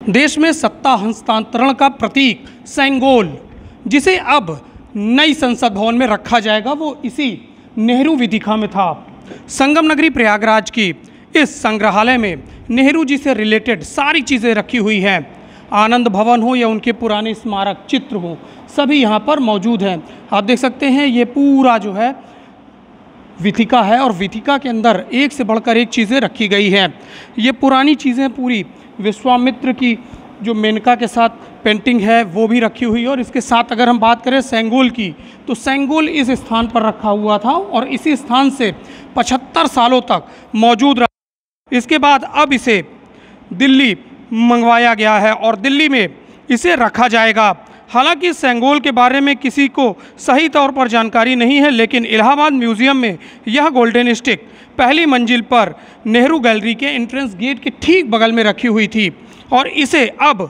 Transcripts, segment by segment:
देश में सत्ता हस्तांतरण का प्रतीक सेंगोल, जिसे अब नई संसद भवन में रखा जाएगा, वो इसी नेहरू वीथिका में था। संगम नगरी प्रयागराज की इस संग्रहालय में नेहरू जी से रिलेटेड सारी चीज़ें रखी हुई हैं। आनंद भवन हो या उनके पुराने स्मारक चित्र हो, सभी यहाँ पर मौजूद हैं। आप देख सकते हैं ये पूरा जो है वीथिका है और वीथिका के अंदर एक से बढ़कर एक चीज़ें रखी गई हैं। ये पुरानी चीज़ें पूरी विश्वामित्र की जो मेनका के साथ पेंटिंग है वो भी रखी हुई है। और इसके साथ अगर हम बात करें सेंगोल की, तो सेंगोल इस स्थान पर रखा हुआ था और इसी स्थान से 75 सालों तक मौजूद रहा। इसके बाद अब इसे दिल्ली मंगवाया गया है और दिल्ली में इसे रखा जाएगा। हालांकि सेंगोल के बारे में किसी को सही तौर पर जानकारी नहीं है, लेकिन इलाहाबाद म्यूज़ियम में यह गोल्डन स्टिक पहली मंजिल पर नेहरू गैलरी के एंट्रेंस गेट के ठीक बगल में रखी हुई थी और इसे अब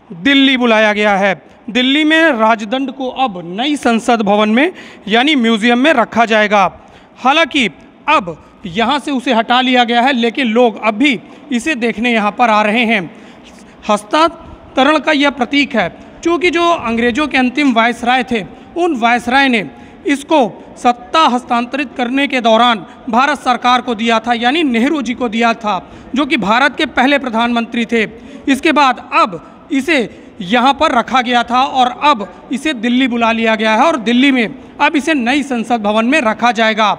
दिल्ली बुलाया गया है। दिल्ली में राजदंड को अब नई संसद भवन में यानी म्यूज़ियम में रखा जाएगा। हालांकि अब यहाँ से उसे हटा लिया गया है, लेकिन लोग अब भी इसे देखने यहाँ पर आ रहे हैं। हस्तांतरण का यह प्रतीक है, क्योंकि जो अंग्रेज़ों के अंतिम वायसराय थे, उन वायसराय ने इसको सत्ता हस्तांतरित करने के दौरान भारत सरकार को दिया था, यानी नेहरू जी को दिया था, जो कि भारत के पहले प्रधानमंत्री थे। इसके बाद अब इसे यहाँ पर रखा गया था और अब इसे दिल्ली बुला लिया गया है और दिल्ली में अब इसे नई संसद भवन में रखा जाएगा।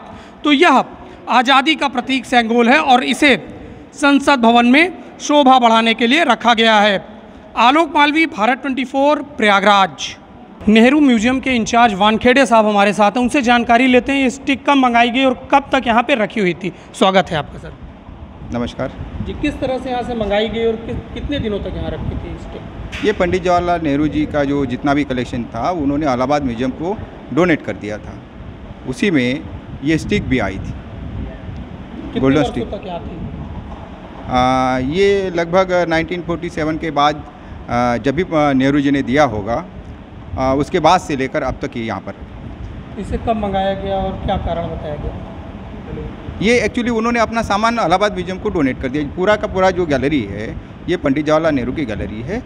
तो यह आज़ादी का प्रतीक सेंगोल है और इसे संसद भवन में शोभा बढ़ाने के लिए रखा गया है। आलोक मालवी, भारत 24, प्रयागराज। नेहरू म्यूजियम के इंचार्ज वानखेड़े साहब हमारे साथ हैं, उनसे जानकारी लेते हैं ये स्टिक कब मंगाई गई और कब तक यहाँ पे रखी हुई थी। स्वागत है आपका सर। नमस्कार जी, किस तरह से यहाँ से मंगाई गई और कितने दिनों तक यहाँ रखी थी स्टिक? ये पंडित जवाहरलाल नेहरू जी का जो जितना भी कलेक्शन था उन्होंने इलाहाबाद म्यूजियम को डोनेट कर दिया था। उसी में ये स्टिक भी आई थी, गोल्डन स्टिक। तक यहाँ थी? ये लगभग 1947 के बाद जब भी नेहरू जी ने दिया होगा, उसके बाद से लेकर अब तक ये यहाँ पर। इसे कब मंगाया गया और क्या कारण बताया गया? ये एक्चुअली उन्होंने अपना सामान इलाहाबाद म्यूजियम को डोनेट कर दिया। पूरा का पूरा जो गैलरी है ये पंडित जवाहरलाल नेहरू की गैलरी है।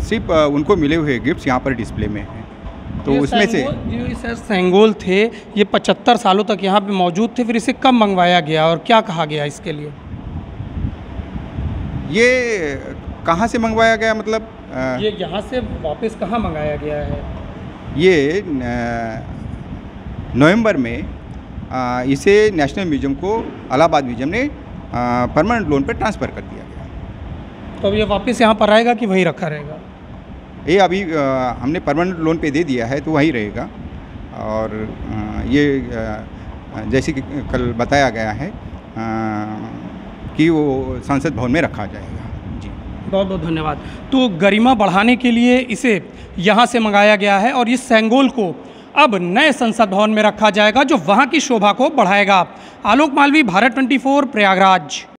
सिर्फ उनको मिले हुए गिफ्ट्स यहाँ पर डिस्प्ले में हैं। तो उसमें से जो सर सेंगोल थे, ये 75 सालों तक यहाँ पे मौजूद थे, फिर इसे कब मंगवाया गया और क्या कहा गया इसके लिए? ये कहाँ से मंगवाया गया, मतलब ये यहाँ से वापस कहाँ मंगाया गया है? ये नवंबर में इसे नेशनल म्यूजियम को इलाहाबाद म्यूजियम ने परमानेंट लोन पर ट्रांसफ़र कर दिया गया। तो अब ये वापस यहाँ पर रहेगा कि वहीं रखा रहेगा? ये अभी हमने परमानेंट लोन पे दे दिया है, तो वहीं रहेगा। और ये जैसे कि कल बताया गया है कि वो संसद भवन में रखा जाएगा। जी, बहुत बहुत धन्यवाद। तो गरिमा बढ़ाने के लिए इसे यहाँ से मंगाया गया है और इस सेंगोल को अब नए संसद भवन में रखा जाएगा, जो वहाँ की शोभा को बढ़ाएगा। आलोक मालवी, भारत 24, प्रयागराज।